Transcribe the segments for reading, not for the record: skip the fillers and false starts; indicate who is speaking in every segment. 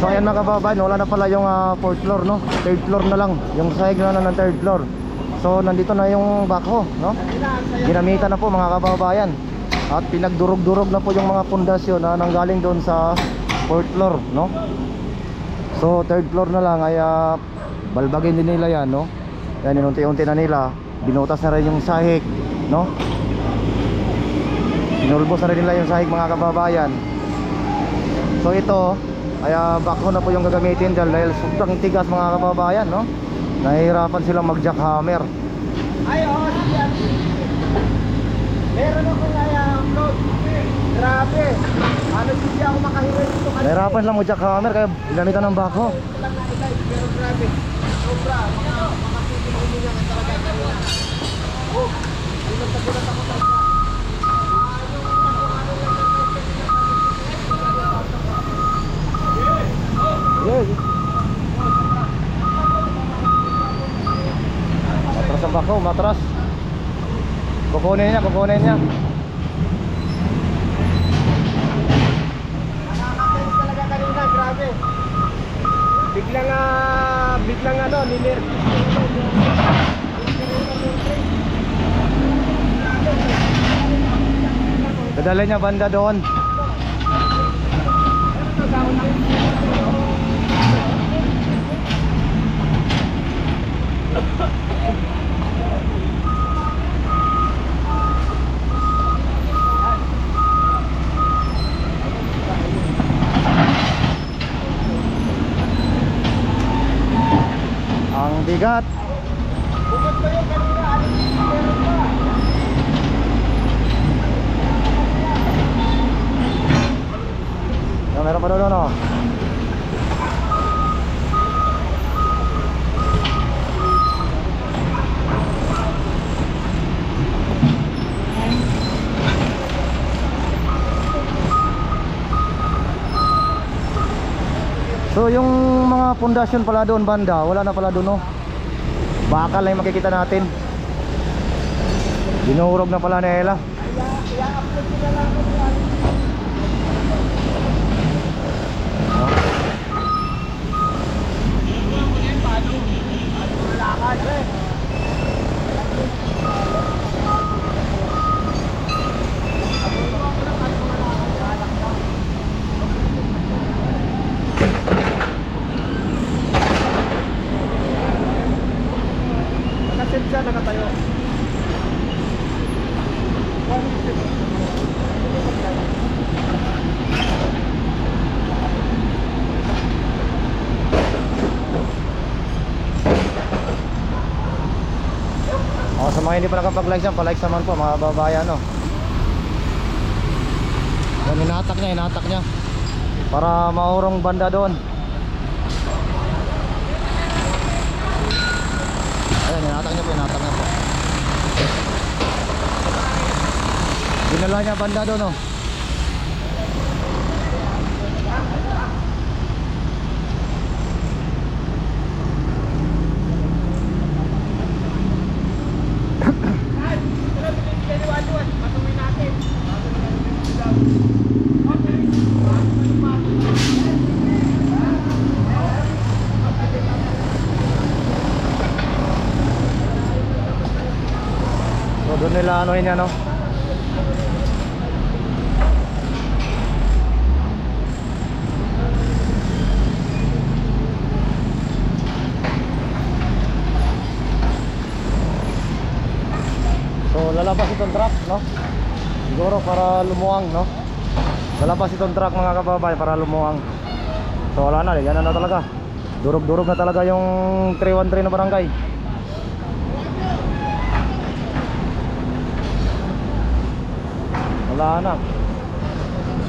Speaker 1: So ayan mga kababayan, wala na pala yung fourth floor, no? Third floor na lang, yung sahig na ng third floor. So nandito na yung backhoe, no? Ginamitan na po mga kababayan. At pinagdurog-durog na po yung mga pundasyon na nanggaling doon sa fourth floor, no? So third floor na lang ay balbagin din nila yan, no? Yan, inunti-unti na nila. Binutas na rin yung sahig, no? Binulbos na rin nila yung sahig mga kababayan. So ito ay backhoe na po yung gagamitin dahil sobrang tigas mga kababayan, no? Nahihirapan silang mag-jackhammer.
Speaker 2: Ay, oo, meron akong upload. Grabe. Ano hindi ako makahirin dito kasi.
Speaker 1: Nahihirapan lang mag-jackhammer kaya ginamitan ng backhoe.
Speaker 2: Pero grabe. Sobra. Mga piling niya ka talaga kanina. Oh, ay nagtagulat ako talaga.
Speaker 1: Yes. Matras ang backhoe, matras. Kukunin niya, kukunin niya.
Speaker 2: Nakakatalis talaga kanina, grabe. Biglang ano, nilir.
Speaker 1: Dadala niya banda doon. Ang bigat.
Speaker 2: Bukod ko yung kanina, ano meron pa?
Speaker 1: Meron pa doon, no? So yung mga pundasyon pala doon banda, wala na pala doon, no? Bakal lang yung makikita natin. Dinurog na pala nila.
Speaker 2: I-upload ko na lang ako yan. Nakasit siya, nakatayo.
Speaker 1: Sa mga hindi pa nakapag-like dyan, pa-like naman po mga babayan, no? Yan, inatak niya para maurong banda doon. Ayan, inatak niya po. Dinala niya banda doon, no? So doon nila anuhin niya, no? So lalabas itong truck, no? Siguro para lumuwang, no? Lalabas itong truck mga kababayan para lumuwang. So wala na, yan na talaga. Durog-durog na talaga yung 313 na barangay. Wala na.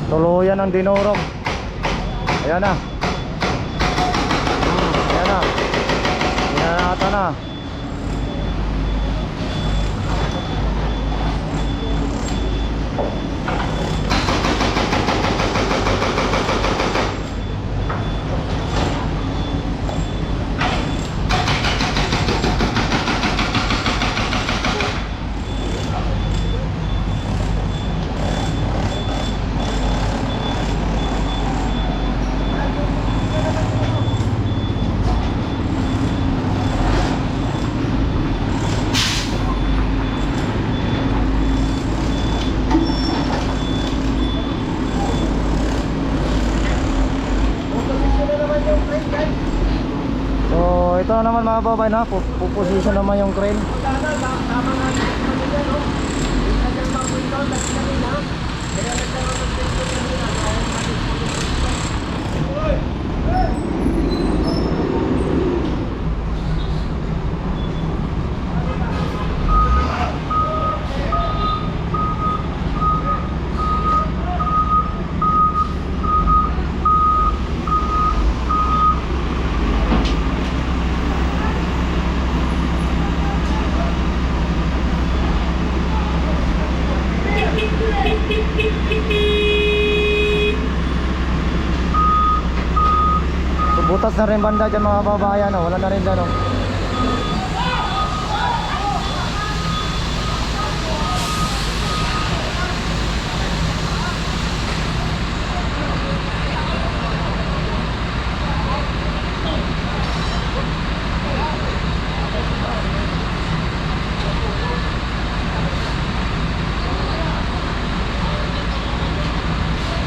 Speaker 1: Tuluyan ang dinurog. Ayan na. Ayan na. Hinanata na. Ito na naman mga babae na, puposition naman yung crane.
Speaker 2: Tama nga yung pamilya, no? Yung kanyang baboy doon, dahil kanina, kaya nagkaroon ng tension kanina, dahil
Speaker 1: So, butas na rin banda dyan mga babayan, oh. Wala na rin dyan, oh.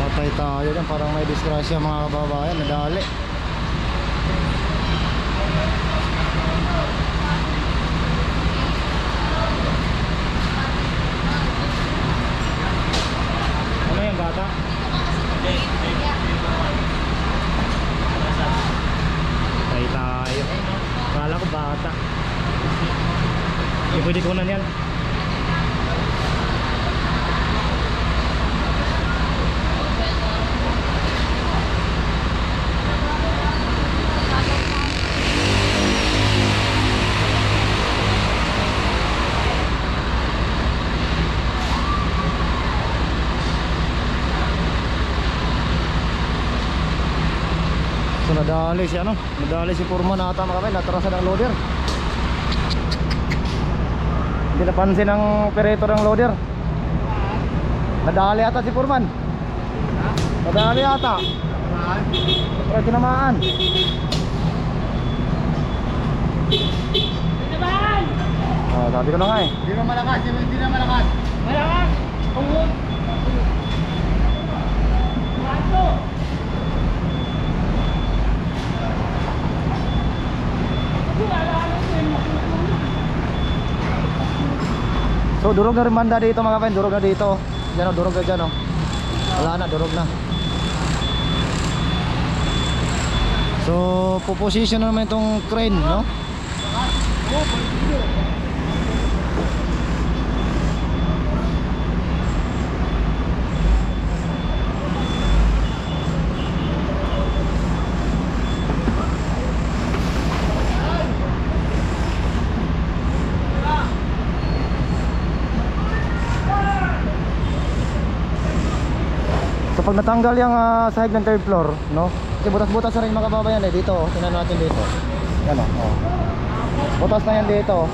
Speaker 1: Patay tayo dyan, parang may disgrasya mga kababayan, nadali. Ano yung bata? Patay tayo. Kala ko bata. Hindi pwede kunan yan. So nadali si nadali si Purman ata mga kapay, natrasan ng loader. Hindi napansin ang operator ng loader. Nadali ata si Purman. Nadali ata. Pero tinamaan. Sabi ko na nga eh.
Speaker 2: Hindi na malakas, hindi na malakas. Malakas! Tungod! Mato!
Speaker 1: So durog na rin banda dito mga kapatid, durog na dito. Diyan o, durog na dyan o. Wala na, durog na. So puposition na naman itong crane, no? So pag natanggal yung sahig ng third floor, no? Kasi butas-butas na rin mga kababayan eh dito, oh. Tingnan natin dito. Yan oh. Oh. Butas na yan dito. Oh.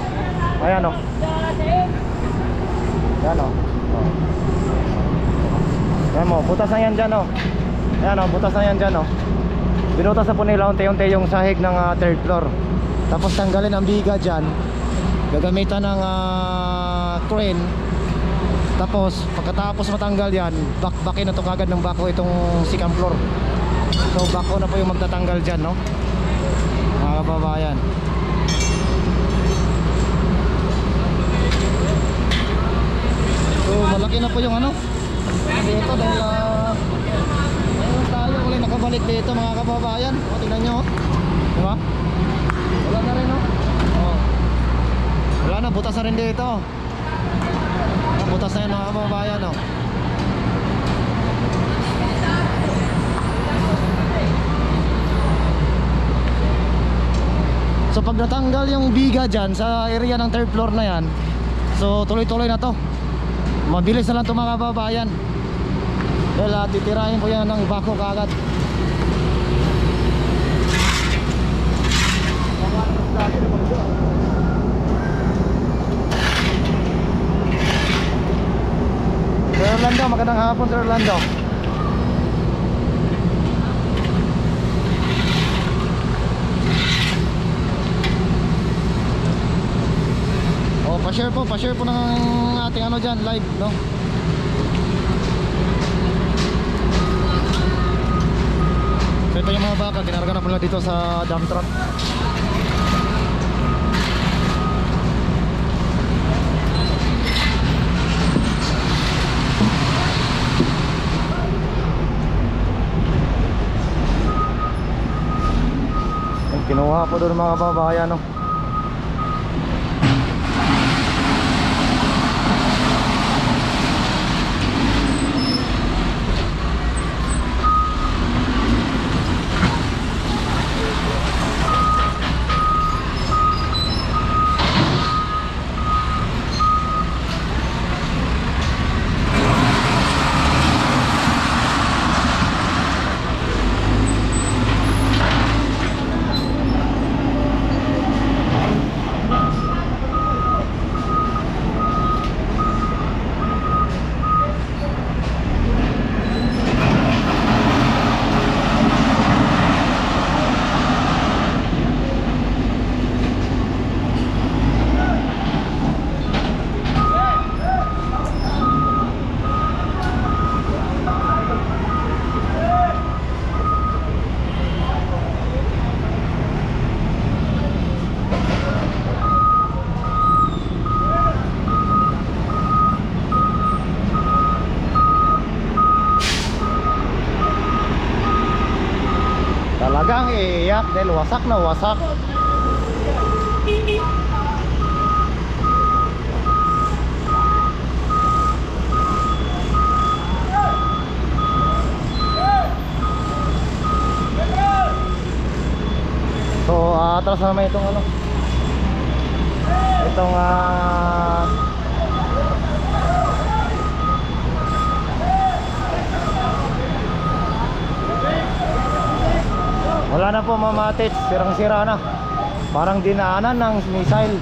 Speaker 1: Ayan oh. Yan oh. Oh. Yan mo, butas na yan dyan oh. Ayan oh, butas na yan dyan oh. Binutas na po nila unti-unti yung sahig ng third floor. Tapos tanggalin ang biga dyan. Gagamitan ng crane. Tapos pagkatapos matanggal yan, bakbakin na to kagad ng bako itong second floor. So bako na po yung magtatanggal dyan, no? Mga kababayan. So malaki na po yung dito dahil ayun tayo ulit nakabalik dito mga kababayan. O tingnan nyo, diba? Wala na rin, no? Oh. Wala na, butas na rin dito. Butas na yan mga kababayan oh. So pag natanggal yung biga dyan sa area ng third floor na yan, so tuloy-tuloy na to. Mabilis na lang to mga kababayan. Dahil titirahin po yan ng bako kaagad. Sir Orlando, magandang hapon Sir Orlando. Oh, pa-share po ng ating dyan, live, no? So ito yung mga baka, ginarga na pala dito sa dump truck. Kinuha po doon mga kababayan, no? Talagang iiyak dahil wasak na wasak. So, atras naman itong ano. Itong wala na po mamatit, sirang-sira na. Parang dinaanan ng missile.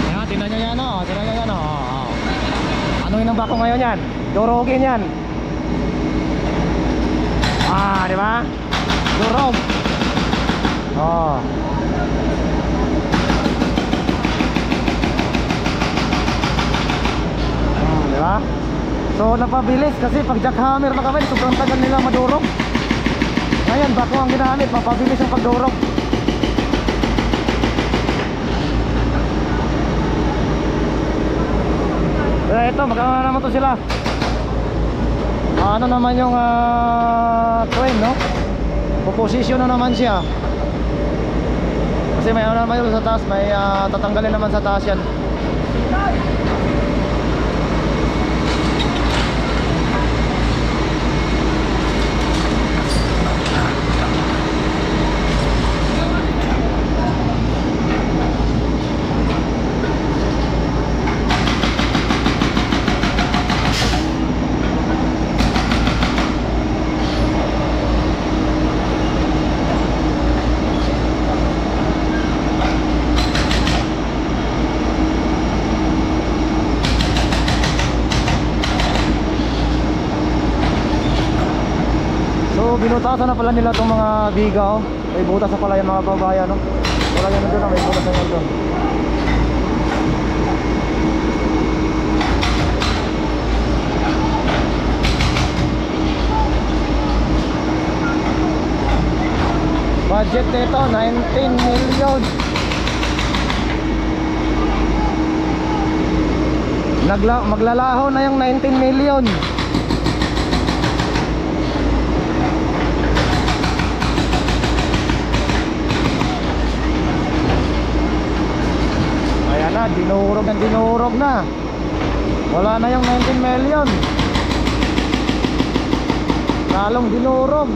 Speaker 1: Ayan, tingnan nyo yan, oh. Tingnan nyo yan, oh. Ano yun ang bako ngayon yan? Durugin yan. Di ba? Durog. Oh. Diba? So napabilis kasi pag jackhammer na kami sobrang tagal nila madurog. Ngayon bako ang ginamit, mapabilis ang pagdurog. Kaya ito, magkakaroon naman to sila. Ano naman yung train, no? Puposisyon na naman siya. Kasi may ano naman yun sa taas, may tatanggalin naman sa taas yan. Binutasan na pala nila itong mga biga, oh. May butas na pala yung mga babayan, no? Wala yan doon, may butas na yan doon. Budget nito 19 million. Maglalaho na yung 19 million. Dinurog na. Wala na yung 19 million. Lalong dinurog.